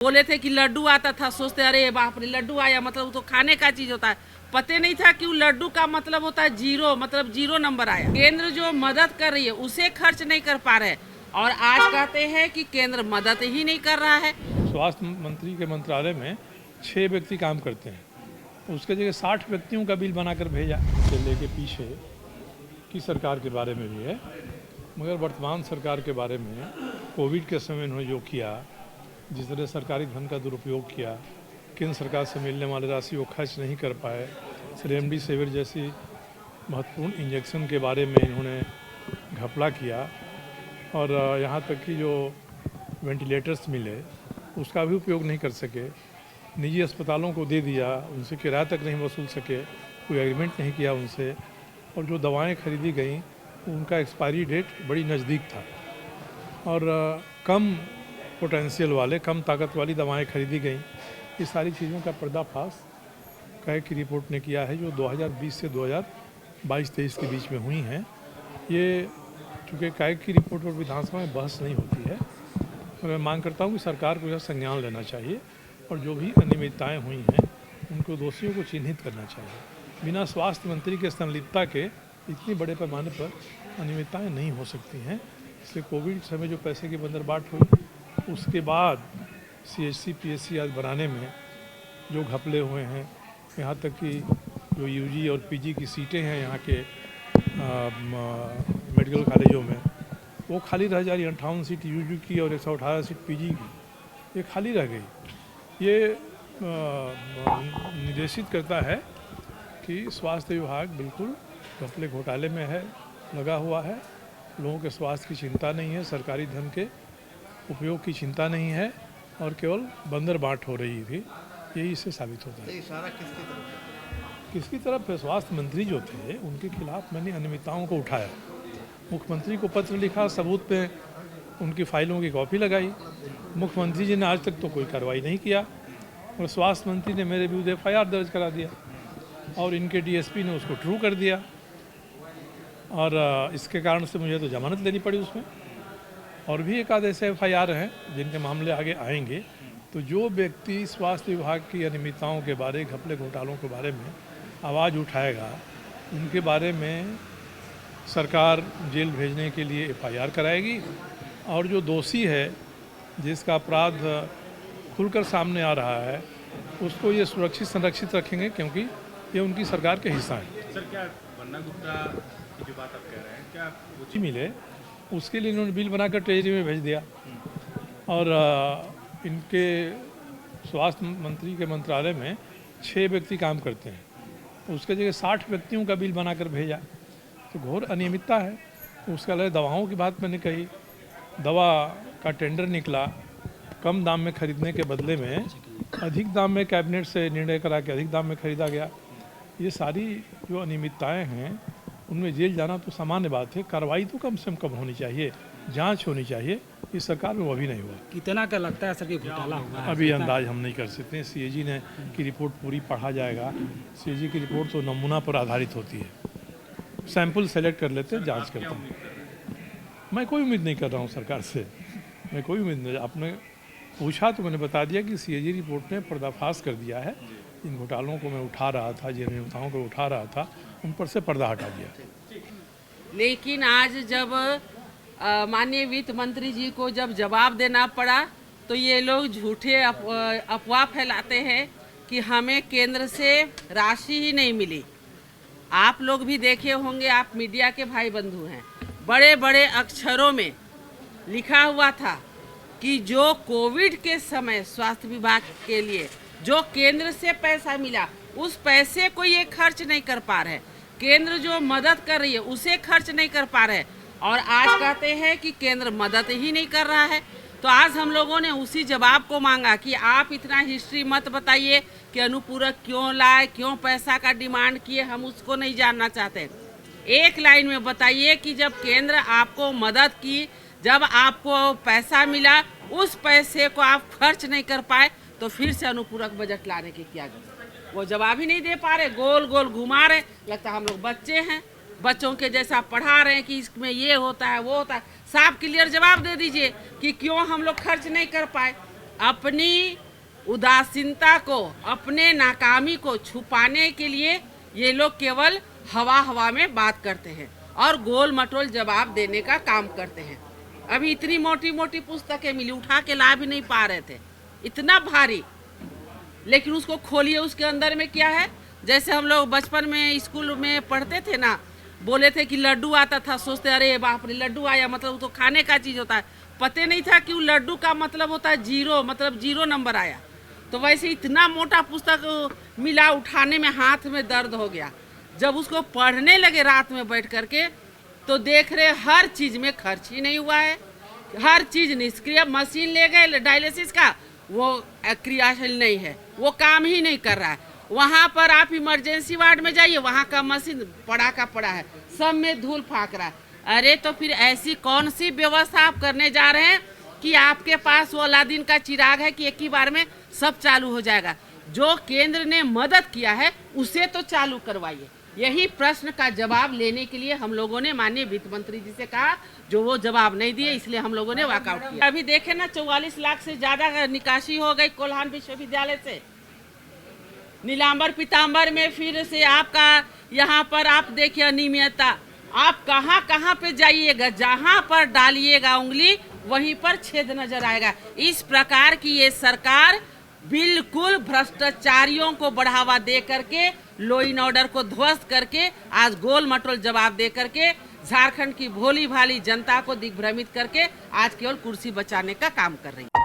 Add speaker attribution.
Speaker 1: बोले थे कि लड्डू आता था, सोचते अरे बाप रे लड्डू आया, मतलब वो तो खाने का चीज होता है। पते नहीं था कि वो लड्डू का मतलब होता है जीरो, मतलब जीरो नंबर आया। केंद्र जो मदद कर रही है उसे खर्च नहीं कर पा रहे और आज कहते हैं कि केंद्र मदद ही नहीं कर रहा है।
Speaker 2: स्वास्थ्य मंत्री के मंत्रालय में 6 व्यक्ति काम करते हैं, उसके जगह 60 व्यक्तियों का बिल बनाकर भेजा। चले के पीछे की सरकार के बारे में भी है, मगर वर्तमान सरकार के बारे में कोविड के समय उन्होंने जो किया, जिस तरह सरकारी धन का दुरुपयोग किया, केंद्र सरकार से मिलने वाली राशि वो खर्च नहीं कर पाए, रेमडेसिविर जैसी महत्वपूर्ण इंजेक्शन के बारे में इन्होंने घपला किया और यहाँ तक कि जो वेंटिलेटर्स मिले उसका भी उपयोग नहीं कर सके, निजी अस्पतालों को दे दिया, उनसे किराया तक नहीं वसूल सके, कोई एग्रीमेंट नहीं किया उनसे, और जो दवाएं खरीदी गई उनका एक्सपायरी डेट बड़ी नज़दीक था और कम पोटेंशियल वाले, कम ताकत वाली दवाएं खरीदी गई। ये सारी चीज़ों का पर्दाफाश कैग की रिपोर्ट ने किया है, जो 2020 से 2022-23 के बीच में हुई हैं। ये चूँकि कैग की रिपोर्ट पर विधानसभा में बहस नहीं होती है, तो मैं मांग करता हूँ कि सरकार को यह संज्ञान लेना चाहिए और जो भी अनियमितताएँ हुई हैं उनको दोषियों को चिन्हित करना चाहिए। बिना स्वास्थ्य मंत्री के संलिप्तता के इतनी बड़े पैमाने पर अनियमितताएँ नहीं हो सकती हैं। इसलिए कोविड समय जो पैसे की बंदरबाट हुई, उसके बाद CHC PHC आज बनाने में जो घपले हुए हैं, यहाँ तक कि जो UG और PG की सीटें हैं यहाँ के मेडिकल कॉलेजों में, वो खाली रह जा रही। 58 सीट UG की और 118 सीट PG की, ये खाली रह गई। ये निर्देशित करता है कि स्वास्थ्य विभाग बिल्कुल घपले घोटाले में है, लगा हुआ है। लोगों के स्वास्थ्य की चिंता नहीं है, सरकारी धन के उपयोग की चिंता नहीं है और केवल बंदरबाट हो रही थी, यही इससे साबित होता है।
Speaker 3: इशारा किसकी
Speaker 2: तरफ है? स्वास्थ्य मंत्री जो थे उनके खिलाफ मैंने अनियमितताओं को उठाया, मुख्यमंत्री को पत्र लिखा, सबूत पे उनकी फाइलों की कॉपी लगाई। मुख्यमंत्री जी ने आज तक तो कोई कार्रवाई नहीं किया और स्वास्थ्य मंत्री ने मेरे विरुद्ध FIR दर्ज करा दिया और इनके DSP ने उसको ट्रू कर दिया और इसके कारण से मुझे तो जमानत लेनी पड़ी उसमें। और भी एक आध ऐसे FIR हैं जिनके मामले आगे आएंगे। तो जो व्यक्ति स्वास्थ्य विभाग की अनियमितताओं के बारे, घपले घोटालों के बारे में आवाज़ उठाएगा, उनके बारे में सरकार जेल भेजने के लिए FIR कराएगी और जो दोषी है, जिसका अपराध खुलकर सामने आ रहा है, उसको ये सुरक्षित संरक्षित रखेंगे, क्योंकि ये उनकी सरकार के हिस्सा है।
Speaker 3: सर, क्या बन्ना गुप्ता की जो बात आप कह रहे हैं, क्या
Speaker 2: कुछ मिले उसके लिए इन्होंने बिल बनाकर ट्रेजरी में भेज दिया और इनके स्वास्थ्य मंत्री के मंत्रालय में 6 व्यक्ति काम करते हैं, उसके जगह 60 व्यक्तियों का बिल बनाकर भेजा। तो घोर अनियमितता है। उसके अलावा दवाओं की बात मैंने कही, दवा का टेंडर निकला, कम दाम में खरीदने के बदले में अधिक दाम में कैबिनेट से निर्णय करा के अधिक दाम में खरीदा गया। ये सारी जो अनियमितताएँ हैं उनमें जेल जाना तो सामान्य बात है, कार्रवाई तो कम से कम होनी चाहिए, जांच होनी चाहिए। इस सरकार में वो भी नहीं हुआ।
Speaker 4: कितना का लगता है सर कि घोटाला हुआ है?
Speaker 2: अभी अंदाज हम नहीं कर सकते हैं। CAG ने की रिपोर्ट पूरी पढ़ा जाएगा। CAG की रिपोर्ट तो नमूना पर आधारित होती है, सैंपल सेलेक्ट कर लेते हैं, जांच करते हैं। मैं कोई उम्मीद नहीं कर रहा हूँ सरकार से, मैं कोई उम्मीद नहीं। आपने पूछा तो मैंने बता दिया कि CAG रिपोर्ट ने पर्दाफाश कर दिया है। इन घोटालों को मैं उठा रहा था, जिन अनियमितताओं को उठा रहा था, उन पर से पर्दा हटा दिया।
Speaker 1: लेकिन आज जब माननीय वित्त मंत्री जी को जब जवाब देना पड़ा, तो ये लोग झूठे अफवाह फैलाते हैं कि हमें केंद्र से राशि ही नहीं मिली। आप लोग भी देखे होंगे, आप मीडिया के भाई बंधु हैं, बड़े बड़े अक्षरों में लिखा हुआ था कि जो कोविड के समय स्वास्थ्य विभाग के लिए जो केंद्र से पैसा मिला, उस पैसे को ये खर्च नहीं कर पा रहे। केंद्र जो मदद कर रही है उसे खर्च नहीं कर पा रहे और आज कहते हैं कि केंद्र मदद ही नहीं कर रहा है। तो आज हम लोगों ने उसी जवाब को मांगा कि आप इतना हिस्ट्री मत बताइए कि अनुपूरक क्यों लाए, क्यों पैसा का डिमांड किए, हम उसको नहीं जानना चाहते। एक लाइन में बताइए कि जब केंद्र आपको मदद की, जब आपको पैसा मिला, उस पैसे को आप खर्च नहीं कर पाए, तो फिर से अनुपूरक बजट लाने की क्या जरूरत? वो जवाब ही नहीं दे पा रहे, गोल गोल घुमा रहे। लगता है हम लोग बच्चे हैं, बच्चों के जैसा पढ़ा रहे हैं कि इसमें ये होता है वो होता है। साफ क्लियर जवाब दे दीजिए कि क्यों हम लोग खर्च नहीं कर पाए। अपनी उदासीनता को, अपने नाकामी को छुपाने के लिए ये लोग केवल हवा में बात करते हैं और गोल मटोल जवाब देने का काम करते हैं। अभी इतनी मोटी मोटी पुस्तकें मिली, उठा के ला भी नहीं पा रहे थे, इतना भारी, लेकिन उसको खोलिए, उसके अंदर में क्या है। जैसे हम लोग बचपन में स्कूल में पढ़ते थे ना, बोले थे कि लड्डू आता था, सोचते अरे बाप रे लड्डू आया, मतलब वो तो खाने का चीज़ होता है। पता नहीं था कि वो लड्डू का मतलब होता है जीरो, मतलब जीरो नंबर आया। तो वैसे इतना मोटा पुस्तक मिला, उठाने में हाथ में दर्द हो गया। जब उसको पढ़ने लगे रात में बैठ करके, तो देख रहे हर चीज़ में खर्च ही नहीं हुआ है, हर चीज़ निष्क्रिय। मशीन ले गए डायलिसिस का, वो क्रियाशील नहीं है, वो काम ही नहीं कर रहा है। वहाँ पर आप इमरजेंसी वार्ड में जाइए, वहाँ का मशीन पड़ा का पड़ा है, सब में धूल फाक रहा है। अरे तो फिर ऐसी कौन सी व्यवस्था आप करने जा रहे हैं कि आपके पास वो अलादीन का चिराग है कि एक ही बार में सब चालू हो जाएगा। जो केंद्र ने मदद किया है उसे तो चालू करवाइए। यही प्रश्न का जवाब लेने के लिए हम लोगों ने माननीय वित्त मंत्री जी से कहा, जो वो जवाब नहीं दिए, इसलिए हम लोगों ने वॉकआउट किया। अभी देखे ना 44 लाख से ज्यादा निकासी हो गई कोल्हान विश्वविद्यालय से। नीलांबर पीताम्बर में फिर से आपका यहाँ पर आप देखिए अनियमितता। आप कहाँ कहाँ पे जाइएगा, जहाँ पर डालिएगा उंगली वहीं पर छेद नजर आएगा। इस प्रकार की ये सरकार बिल्कुल भ्रष्टाचारियों को बढ़ावा दे करके, लॉ एंड ऑर्डर को ध्वस्त करके, आज गोल मटोल जवाब दे करके झारखंड की भोली भाली जनता को दिग्भ्रमित करके आज केवल कुर्सी बचाने का काम कर रही है।